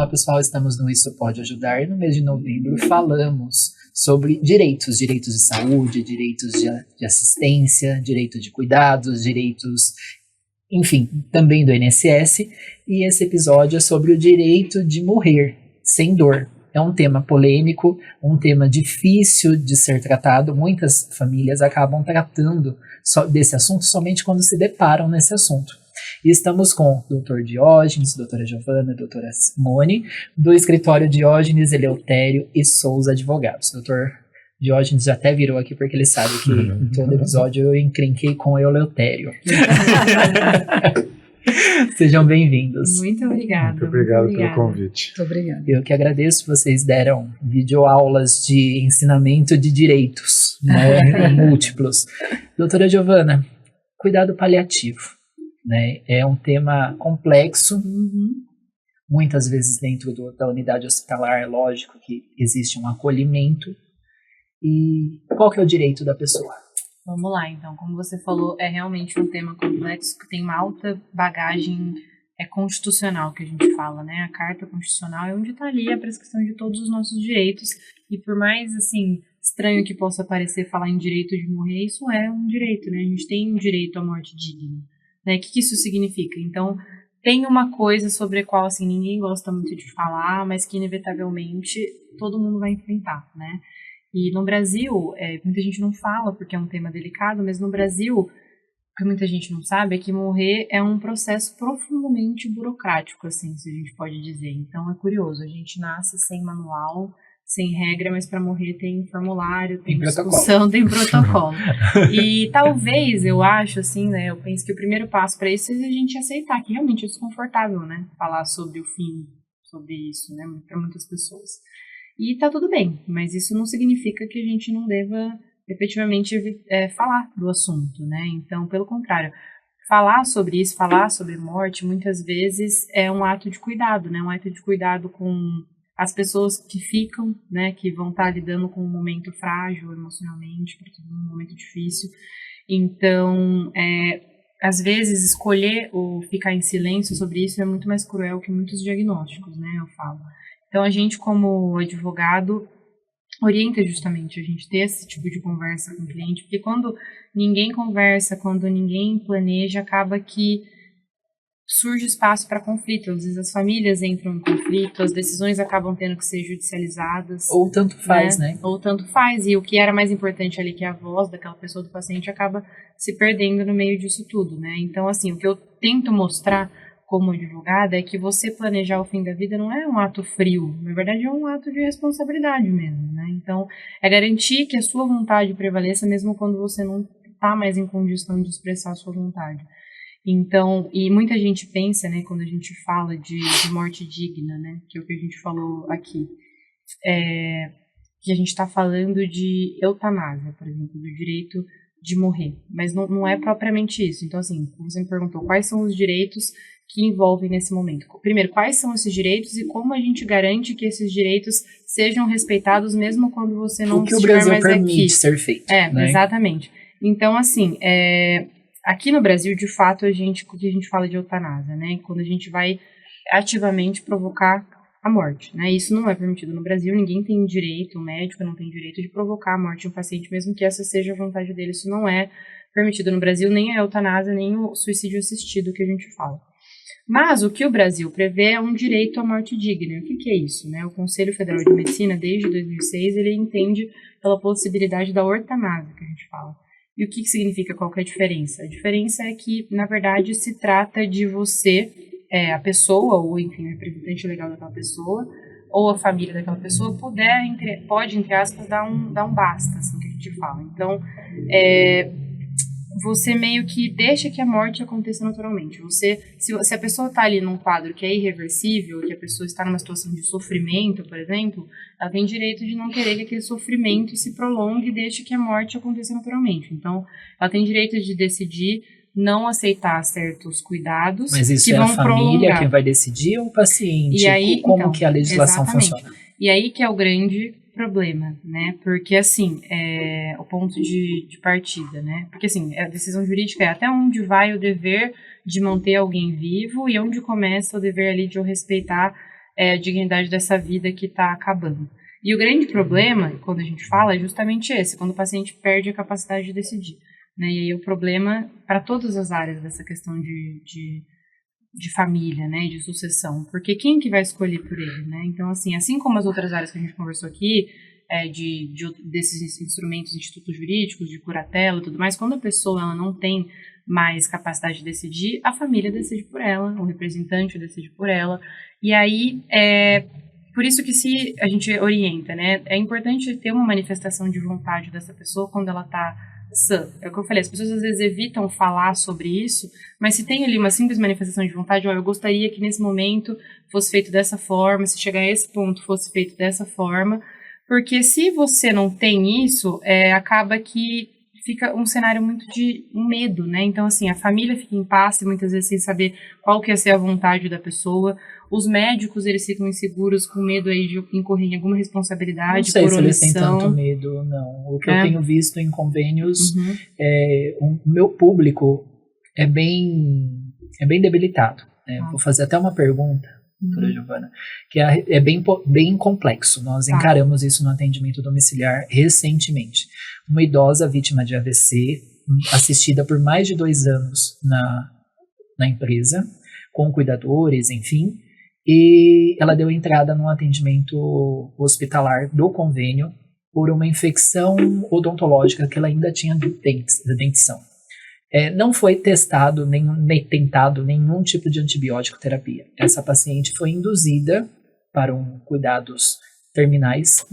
Olá pessoal, estamos no Isso Pode Ajudar e no mês de novembro falamos sobre direitos de saúde, direitos de assistência, direito de cuidados, direitos, enfim, também do INSS, e esse episódio é sobre o direito de morrer sem dor. É um tema polêmico, um tema difícil de ser tratado, muitas famílias acabam tratando desse assunto somente quando se deparam nesse assunto. E estamos com o Dr. Diógenes, doutora Giovana, doutora Simone, do escritório Diógenes, Eleutério e Souza Advogados. Dr. Diógenes já até virou aqui porque ele sabe que em todo episódio eu encrenquei com o Eleutério. Sejam bem-vindos. Muito obrigada. Muito obrigado pelo convite. Muito obrigada. Eu que agradeço, vocês deram videoaulas de ensinamento de direitos, né, múltiplos. Doutora Giovana, cuidado paliativo. Né? É um tema complexo, muitas vezes dentro da unidade hospitalar é lógico que existe um acolhimento. E qual que é o direito da pessoa? Vamos lá, então, como você falou, é realmente um tema complexo que tem uma alta bagagem constitucional que a gente fala, né? A Carta Constitucional é onde está ali a prescrição de todos os nossos direitos, e por mais, assim, estranho que possa parecer falar em direito de morrer, isso é um direito, né? A gente tem um direito à morte digna. Né? O que isso significa? Então, tem uma coisa sobre a qual assim, ninguém gosta muito de falar, mas que inevitavelmente todo mundo vai enfrentar, né? E no Brasil, muita gente não fala porque é um tema delicado, mas no Brasil, o que muita gente não sabe é que morrer é um processo profundamente burocrático, assim, se a gente pode dizer. Então, é curioso, a gente nasce sem manual, sem regra, mas para morrer tem formulário, tem discussão, tem protocolo. E talvez, eu acho, assim, né, eu penso que o primeiro passo para isso é a gente aceitar que realmente é desconfortável, né, falar sobre o fim, sobre isso, né, para muitas pessoas. E tá tudo bem, mas isso não significa que a gente não deva, efetivamente, falar do assunto, né, então, pelo contrário, falar sobre isso, falar sobre morte, muitas vezes é um ato de cuidado, né, um ato de cuidado com as pessoas que ficam, né, que vão estar lidando com um momento frágil emocionalmente, porque é um momento difícil. Então, às vezes, escolher ou ficar em silêncio sobre isso é muito mais cruel que muitos diagnósticos, né, eu falo. Então, a gente, como advogado, orienta justamente a gente ter esse tipo de conversa com o cliente, porque quando ninguém conversa, quando ninguém planeja, acaba que surge espaço para conflito. Às vezes as famílias entram em conflito, as decisões acabam tendo que ser judicializadas. Ou tanto faz, né? Ou tanto faz, e o que era mais importante ali, que é a voz daquela pessoa, do paciente, acaba se perdendo no meio disso tudo, né? Então, assim, o que eu tento mostrar como advogada é que você planejar o fim da vida não é um ato frio, na verdade é um ato de responsabilidade mesmo, né? Então, é garantir que a sua vontade prevaleça mesmo quando você não está mais em condição de expressar a sua vontade. Então, e muita gente pensa, né, quando a gente fala de morte digna, né, que é o que a gente falou aqui, que a gente está falando de eutanásia, por exemplo, do direito de morrer, mas não é propriamente isso. Então, assim, você me perguntou quais são os direitos que envolvem nesse momento. Primeiro, quais são esses direitos e como a gente garante que esses direitos sejam respeitados mesmo quando você não estiver mais aqui. O que o Brasil permite ser feito. Né? Exatamente. Então, assim, aqui no Brasil, de fato, o que a gente fala de eutanásia, né? Quando a gente vai ativamente provocar a morte, né? Isso não é permitido no Brasil, ninguém tem direito, o médico não tem direito de provocar a morte de um paciente, mesmo que essa seja a vontade dele. Isso não é permitido no Brasil, nem a eutanásia, nem o suicídio assistido que a gente fala. Mas o que o Brasil prevê é um direito à morte digna. O que é isso, né? O Conselho Federal de Medicina, desde 2006, ele entende pela possibilidade da eutanásia, que a gente fala. E o que significa, qual que é a diferença? A diferença é que, na verdade, se trata de você, a pessoa, ou enfim, o representante legal daquela pessoa, ou a família daquela pessoa, pode, entre aspas, dar um basta, assim que a gente fala. Então, você meio que deixa que a morte aconteça naturalmente. Se a pessoa está ali num quadro que é irreversível, que a pessoa está numa situação de sofrimento, por exemplo, ela tem direito de não querer que aquele sofrimento se prolongue e deixe que a morte aconteça naturalmente. Então, ela tem direito de decidir não aceitar certos cuidados. Mas isso que é vão a família prolongar. Quem vai decidir ou o paciente? E aí, como que a legislação exatamente. funciona? E aí que é o grande problema, né? Porque, assim, o ponto de partida, né? Porque, assim, a decisão jurídica é até onde vai o dever de manter alguém vivo e onde começa o dever ali de eu respeitar a dignidade dessa vida que está acabando. E o grande problema, quando a gente fala, é justamente esse, quando o paciente perde a capacidade de decidir. Né? E aí o problema para todas as áreas dessa questão de família, né, de sucessão, porque quem que vai escolher por ele, né? Então, assim como as outras áreas que a gente conversou aqui, desses instrumentos, institutos jurídicos, de curatela e tudo mais, quando a pessoa ela não tem mais capacidade de decidir, a família decide por ela, o representante decide por ela, e aí por isso que se a gente orienta, né, é importante ter uma manifestação de vontade dessa pessoa quando ela está sã. É o que eu falei, as pessoas às vezes evitam falar sobre isso, mas se tem ali uma simples manifestação de vontade, eu gostaria que nesse momento fosse feito dessa forma, se chegar a esse ponto fosse feito dessa forma, porque se você não tem isso, acaba que fica um cenário muito de um medo, né? Então, assim, a família fica em impasse, muitas vezes sem saber qual que ia ser a vontade da pessoa. Os médicos, eles ficam inseguros, com medo aí de incorrer em alguma responsabilidade por omissão. Não sei se eles têm tanto medo, não. O que eu tenho visto em convênios, o meu público é bem debilitado. Né? Vou fazer até uma pergunta, doutora Giovana, que é bem complexo. Nós encaramos isso no atendimento domiciliar recentemente. Uma idosa vítima de AVC, assistida por mais de 2 anos na empresa, com cuidadores, enfim, e ela deu entrada num atendimento hospitalar do convênio por uma infecção odontológica que ela ainda tinha de dentição. Não foi testado nem tentado nenhum tipo de antibiótico terapia. Essa paciente foi induzida para cuidados terminais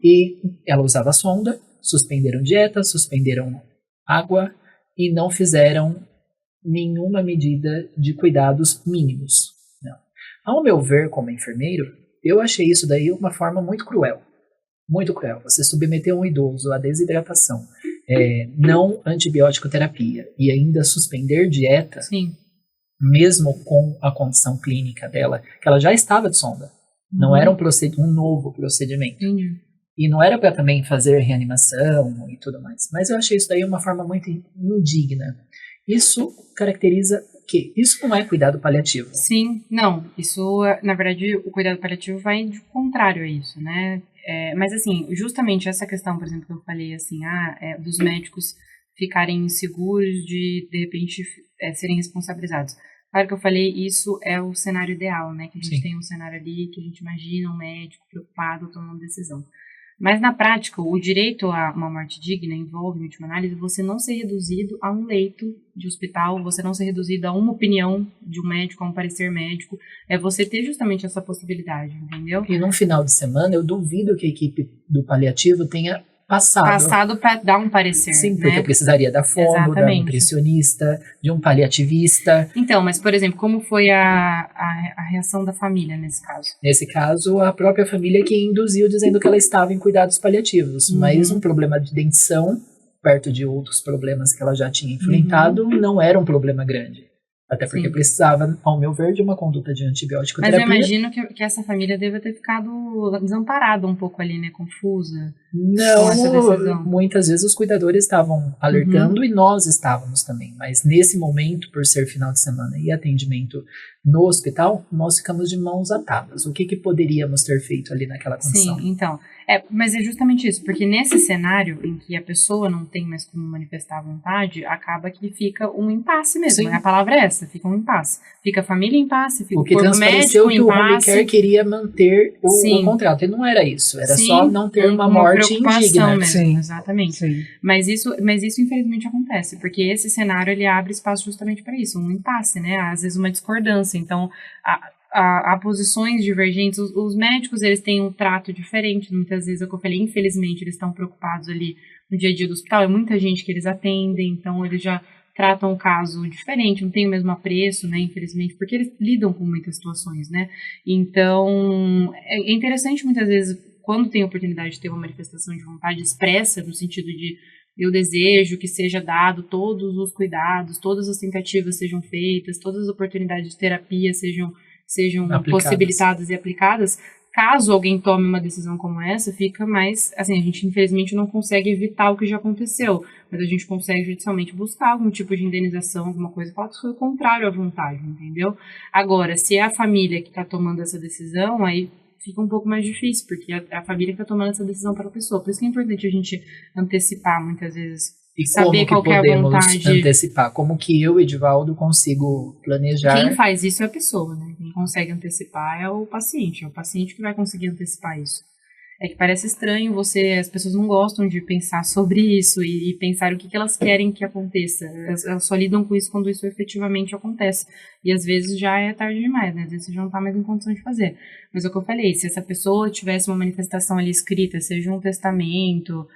e ela usava sonda, suspenderam dieta, suspenderam água e não fizeram nenhuma medida de cuidados mínimos. Não. Ao meu ver, como enfermeiro, eu achei isso daí uma forma muito cruel. Muito cruel. Você submeter um idoso à desidratação, não antibiótico terapia e ainda suspender dieta, Sim. mesmo com a condição clínica dela, que ela já estava de sonda. Não era um novo procedimento. E não era para também fazer reanimação e tudo mais. Mas eu achei isso daí uma forma muito indigna. Isso caracteriza o quê? Isso não é cuidado paliativo. Sim, não. Isso, na verdade, o cuidado paliativo vai de contrário a isso, né? Mas, assim, justamente essa questão, por exemplo, que eu falei, assim, dos médicos ficarem inseguros de repente, serem responsabilizados. Claro que eu falei, isso é o cenário ideal, né? Que a gente tem um cenário ali que a gente imagina um médico preocupado tomando decisão. Mas, na prática, o direito a uma morte digna envolve, em última análise, você não ser reduzido a um leito de hospital, você não ser reduzido a uma opinião de um médico, a um parecer médico, é você ter justamente essa possibilidade, entendeu? E num final de semana, eu duvido que a equipe do paliativo tenha passado para dar um parecer. Sim, porque precisaria da fono, da nutricionista, de um paliativista. Então, mas, por exemplo, como foi a reação da família nesse caso? Nesse caso, a própria família que induziu dizendo que ela estava em cuidados paliativos. Mas um problema de dentição, perto de outros problemas que ela já tinha enfrentado, não era um problema grande. Até porque precisava, ao meu ver, de uma conduta de antibiótico terapia. Mas eu imagino que essa família deve ter ficado desamparada um pouco ali, né? Confusa. Não, muitas vezes os cuidadores estavam alertando e nós estávamos também. Mas nesse momento, por ser final de semana e atendimento no hospital, nós ficamos de mãos atadas. O que poderíamos ter feito ali naquela condição? Sim, então. Mas é justamente isso, porque nesse cenário em que a pessoa não tem mais como manifestar a vontade, acaba que fica um impasse mesmo. Sim. A palavra é essa, fica um impasse. Fica a família em impasse, fica o corpo médico em impasse. O que o home care queria manter o contrato, e não era isso, era só não ter uma morte indigna. Mesmo, sim, exatamente. Sim. Mas isso infelizmente acontece, porque esse cenário ele abre espaço justamente para isso, um impasse, né? Às vezes uma discordância. Então, há posições divergentes. Os médicos, eles têm um trato diferente, muitas vezes, é o que eu falei, infelizmente, eles estão preocupados ali no dia a dia do hospital, é muita gente que eles atendem, então eles já tratam o caso diferente, não tem o mesmo apreço, né, infelizmente, porque eles lidam com muitas situações, né, então é interessante muitas vezes, quando tem a oportunidade de ter uma manifestação de vontade expressa, no sentido de eu desejo que seja dado todos os cuidados, todas as tentativas sejam feitas, todas as oportunidades de terapia sejam possibilitadas e aplicadas. caso alguém tome uma decisão como essa, fica mais, assim, a gente infelizmente não consegue evitar o que já aconteceu, mas a gente consegue judicialmente buscar algum tipo de indenização, alguma coisa, falar que foi o contrário à vontade, entendeu? Agora, se é a família que está tomando essa decisão, aí fica um pouco mais difícil, porque é a família que está tomando essa decisão para a pessoa. Por isso que é importante a gente antecipar, muitas vezes, E saber como qual que que é a podemos vontade. antecipar? Como que eu, Edivaldo, consigo planejar? Quem faz isso é a pessoa, né? Quem consegue antecipar é o paciente que vai conseguir antecipar isso. É que parece estranho as pessoas não gostam de pensar sobre isso e pensar o que elas querem que aconteça. Elas só lidam com isso quando isso efetivamente acontece. E às vezes já é tarde demais, né? Às vezes você já não está mais em condição de fazer. Mas é o que eu falei, se essa pessoa tivesse uma manifestação ali escrita, seja um testamento,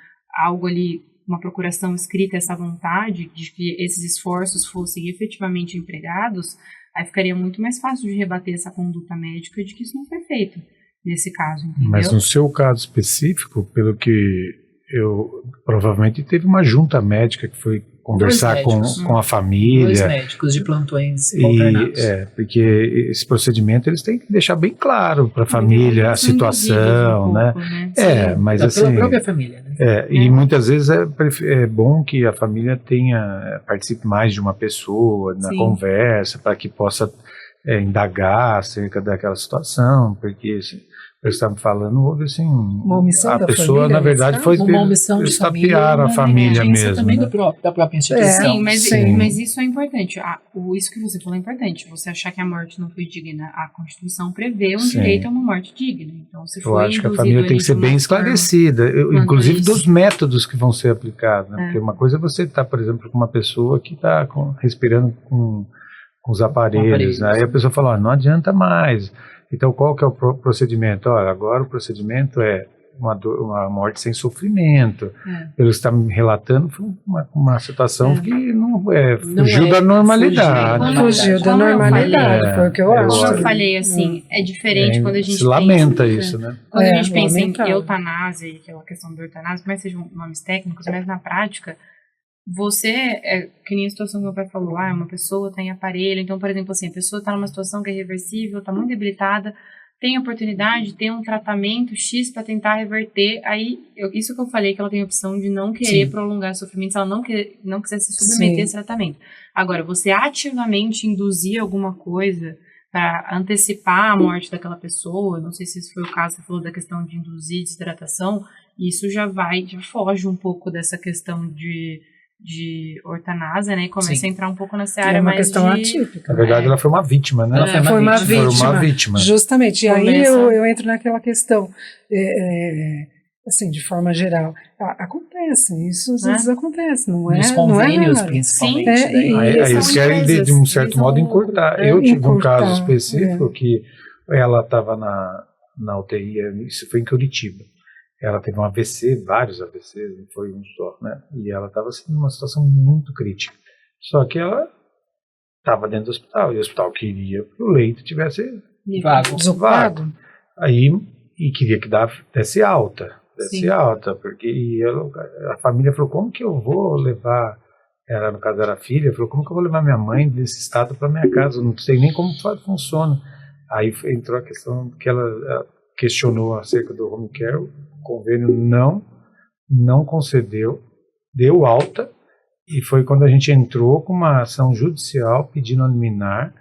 algo ali, uma procuração escrita, essa vontade de que esses esforços fossem efetivamente empregados, aí ficaria muito mais fácil de rebater essa conduta médica de que isso não foi feito nesse caso, entendeu? Mas no seu caso específico, pelo que provavelmente teve uma junta médica que foi conversar com a família. 2 médicos de plantões alternados. Porque esse procedimento eles têm que deixar bem claro para a família a situação, né? Mas pela assim, própria família, né? E muitas vezes é bom que a família participe mais de uma pessoa na conversa, para que possa indagar acerca daquela situação, porque eles estavam falando, houve assim, uma omissão a da pessoa família, na verdade foi uma omissão de família, a família mesmo, também né? da própria instituição. Mas isso é importante. Isso que você falou é importante. Você achar que a morte não foi digna, a Constituição prevê direito a uma morte digna. Então, se eu acho que a família tem que ser bem esclarecida, inclusive dos métodos que vão ser aplicados, né? Porque uma coisa é você estar, por exemplo, com uma pessoa que está respirando com os aparelhos, né? Aí a pessoa fala, não adianta mais. Então, qual que é o procedimento? Olha, agora o procedimento é uma morte sem sofrimento. Pelo que você está me relatando, foi uma situação que fugiu da normalidade. Fugiu da normalidade, foi o que eu acho. Como eu falei, assim, é diferente quando a gente se lamenta isso, né? Quando a gente pensa em eutanásia, aquela questão da eutanásia, mas sejam nomes técnicos, mas na prática, que nem a situação que meu pai falou, uma pessoa tem aparelho, então, por exemplo, assim, a pessoa está numa situação que é irreversível, está muito debilitada, tem a oportunidade de ter um tratamento X para tentar reverter, aí, isso que eu falei, que ela tem a opção de não querer prolongar o sofrimento, se ela não quiser se submeter a esse tratamento. Agora, você ativamente induzir alguma coisa para antecipar a morte daquela pessoa, não sei se esse foi o caso, você falou da questão de induzir desidratação, isso já foge um pouco dessa questão de eutanásia, né, e começa a entrar um pouco nessa área mais questão atípica. Na verdade, ela foi uma vítima, né? Ela foi uma vítima. Justamente, e aí eu entro naquela questão, assim, de forma geral, acontece, isso às vezes acontece, não é? Nos convênios, não é principalmente. Aí eles querem, de um certo modo, encurtar. Eu tive um caso específico que ela estava na UTI, isso foi em Curitiba. Ela teve um AVC, vários AVCs, não foi um só, né? E ela estava assim, numa situação muito crítica. Só que ela estava dentro do hospital, e o hospital queria que o leito tivesse vago. Aí, e queria que desse alta, porque a família falou, como que eu vou levar, no caso era a filha, falou, como que eu vou levar minha mãe desse estado para minha casa? Eu não sei nem como funciona. Aí entrou a questão que ela questionou acerca do home care, o convênio não concedeu, deu alta, e foi quando a gente entrou com uma ação judicial pedindo a liminar.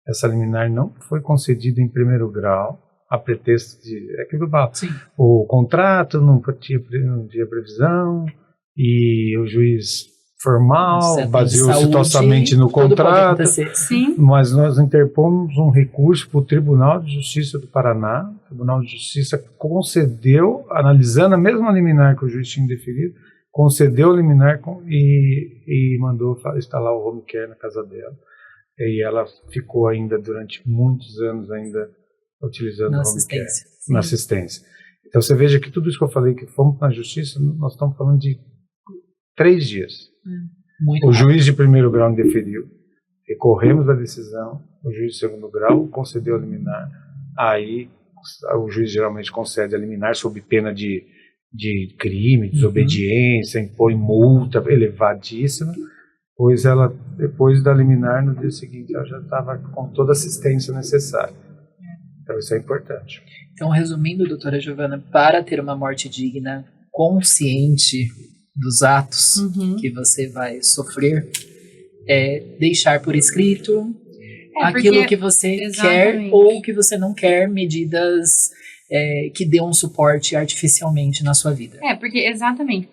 Essa liminar não foi concedida em primeiro grau, a pretexto de o contrato não tinha previsão, e o juiz formal baseou-se totalmente no contrato, mas nós interpomos um recurso para o Tribunal de Justiça do Paraná. O Tribunal de Justiça concedeu, analisando a mesma liminar que o juiz tinha deferido, concedeu a liminar e mandou instalar o home care na casa dela. E ela ficou ainda durante muitos anos ainda utilizando o home care na assistência. Então você veja que tudo isso que eu falei, que fomos na justiça, nós estamos falando de 3 dias. O juiz de primeiro grau indeferiu, recorremos da decisão, o juiz de segundo grau concedeu a liminar, aí o juiz geralmente concede a liminar sob pena de crime, desobediência, impõe multa elevadíssima, pois ela, depois da liminar, no dia seguinte, ela já estava com toda a assistência necessária. Então isso é importante. Então, resumindo, doutora Giovana, para ter uma morte digna, consciente dos atos que você vai sofrer, é deixar por escrito aquilo que você quer ou que você não quer, medidas que dê um suporte artificialmente na sua vida. Porque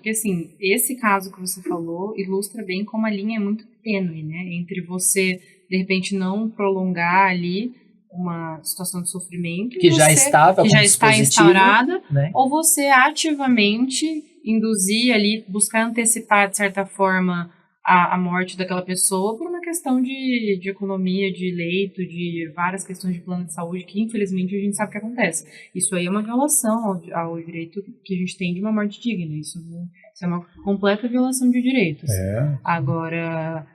assim, esse caso que você falou ilustra bem como a linha é muito tênue, né, entre você, de repente, não prolongar ali uma situação de sofrimento que já está instaurada, né? Ou você ativamente induzir ali, buscar antecipar, de certa forma, a morte daquela pessoa por uma questão de economia, de leito, de várias questões de plano de saúde, que infelizmente a gente sabe o que acontece. Isso aí é uma violação ao direito que a gente tem de uma morte digna. Isso é uma completa violação de direitos. Agora,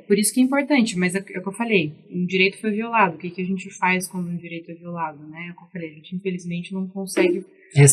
por isso que é importante, mas é o que eu falei, um direito foi violado. O que a gente faz quando um direito é violado, né? É o que eu falei, a gente infelizmente não consegue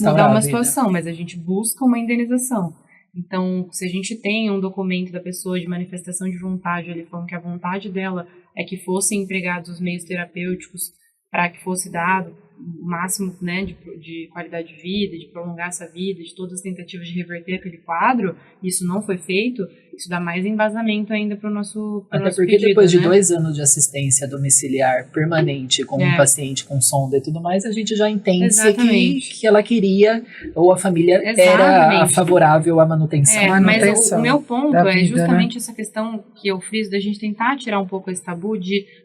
mudar uma situação, mas a gente busca uma indenização. Então, se a gente tem um documento da pessoa de manifestação de vontade, ali falando que a vontade dela é que fossem empregados os meios terapêuticos para que fosse dado o máximo, né, de qualidade de vida, de prolongar essa vida, de todas as tentativas de reverter aquele quadro, isso não foi feito, isso dá mais embasamento ainda para o nosso Até porque pedido, depois de 2 anos de assistência domiciliar permanente com um paciente com sonda e tudo mais, a gente já entende que ela queria, ou a família era favorável à manutenção. Mas o meu ponto é justamente essa questão que eu fiz da gente tentar tirar um pouco esse tabu,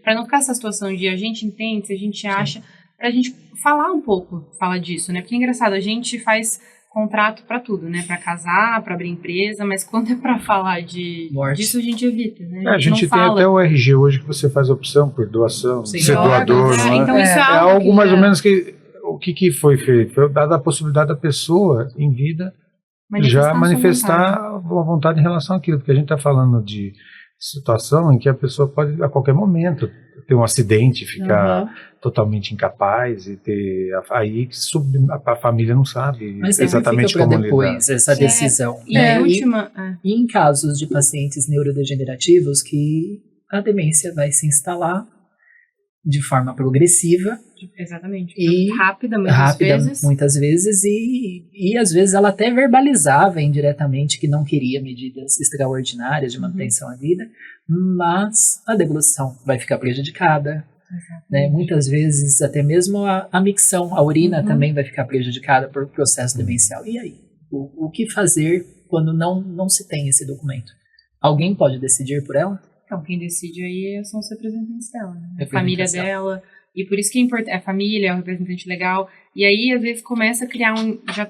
para não ficar essa situação de a gente entende, se a gente acha, pra gente falar disso, né? Porque é engraçado, a gente faz contrato pra tudo, né? Pra casar, pra abrir empresa, mas quando é pra falar disso a gente evita, né? A gente tem até o RG hoje que você faz opção por doação, ser doador, não é? Então isso é algo mais ou menos que o que foi feito? Foi dada a possibilidade da pessoa em vida já manifestar a vontade em relação àquilo, porque a gente está falando de situação em que a pessoa pode a qualquer momento ter um acidente, ficar totalmente incapaz e ter aí a família não sabe exatamente fica como depois essa decisão. E em casos de pacientes neurodegenerativos que a demência vai se instalar de forma progressiva. Exatamente. E rápida muitas vezes e às vezes ela até verbalizava indiretamente que não queria medidas extraordinárias de manutenção à vida, mas a deglutição vai ficar prejudicada, né? Muitas vezes até mesmo a micção, a urina também vai ficar prejudicada por processo demencial. E aí? O que fazer quando não se tem esse documento? Alguém pode decidir por ela? Então, quem decide aí são os representantes dela, né? A família dela. E por isso que é importante, a família é um representante legal. E aí, às vezes, começa a criar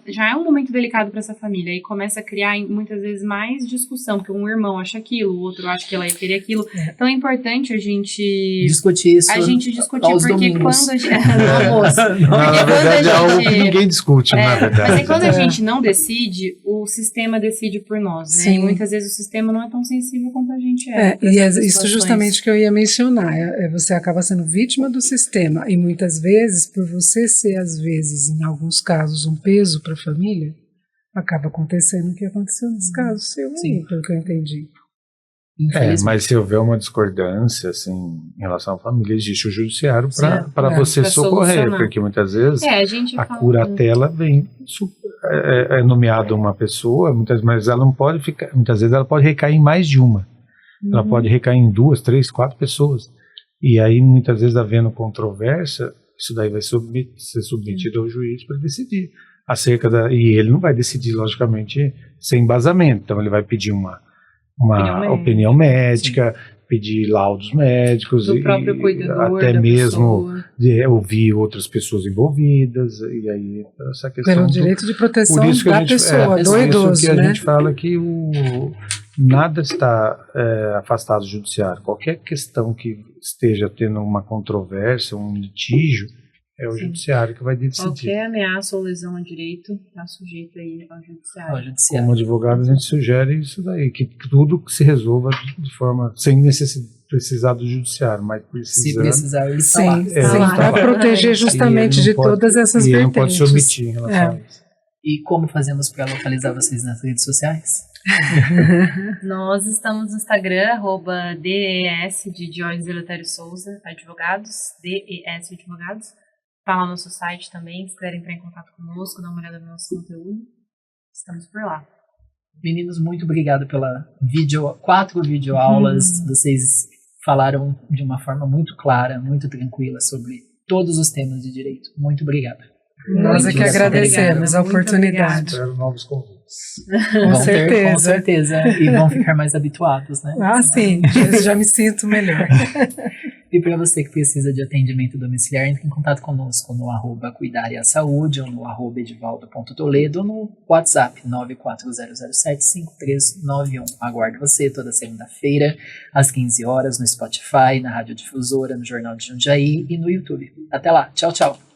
já é um momento delicado para essa família. E começa a criar, muitas vezes, mais discussão. Porque um irmão acha aquilo, o outro acha que ela ia querer aquilo. Então, é importante a gente discutir isso. Porque domingos. quando a gente... na verdade, é algo que ninguém discute, na verdade. Mas quando a gente não decide, o sistema decide por nós, né? Sim. E muitas vezes o sistema não é tão sensível quanto a gente é. E é isso justamente que eu ia mencionar. Você acaba sendo vítima do sistema. E muitas vezes, por você ser, às vezes, em alguns casos, um peso para a família, acaba acontecendo o que aconteceu nesse caso seu aí, pelo que eu entendi. Mas se houver uma discordância assim, em relação à família, existe o judiciário para você socorrer, porque muitas vezes a curatela vem nomeada uma pessoa, muitas vezes ela não pode ficar, muitas vezes ela pode recair em mais de uma, ela pode recair em 2, 3, 4 pessoas, e aí muitas vezes havendo controvérsia, isso daí vai ser submetido ao juiz para decidir acerca e ele não vai decidir, logicamente, sem embasamento. Então ele vai pedir uma opinião médica, pedir laudos médicos, do próprio cuidador, até mesmo ouvir outras pessoas envolvidas, e aí essa questão pelo direito de proteção da pessoa, do idoso, isso que a gente fala que nada está afastado do judiciário. Qualquer questão que esteja tendo uma controvérsia, um litígio, é o judiciário que vai decidir. Qualquer ameaça ou lesão ao direito está sujeito aí ao judiciário. Como advogado, a gente sugere isso daí, que tudo se resolva de forma sem precisar do judiciário, mas se precisar, ele está lá. Para proteger justamente de todas essas vertentes. E ele não pode se omitir em relação a isso. E como fazemos para localizar vocês nas redes sociais? Nós estamos no Instagram, @DES de Diógenes Eleutério Souza, advogados, DES advogados. Tá lá no nosso site também, se quiserem entrar em contato conosco, dar uma olhada no nosso conteúdo, estamos por lá. Meninos, muito obrigado pela 4 videoaulas. Vocês falaram de uma forma muito clara, muito tranquila sobre todos os temas de direito. Muito obrigado. Nós é que agradecemos a oportunidade. Espero novos convites. Com certeza. E vão ficar mais habituados, né? Ah, sim. Já me sinto melhor. E para você que precisa de atendimento domiciliar, entre em contato conosco no @cuidareasaúde ou no @edivaldo.toledo ou no WhatsApp 940075391. Aguardo você toda segunda-feira, às 15 horas, no Spotify, na Rádio Difusora, no Jornal de Jundiaí e no YouTube. Até lá. Tchau, tchau.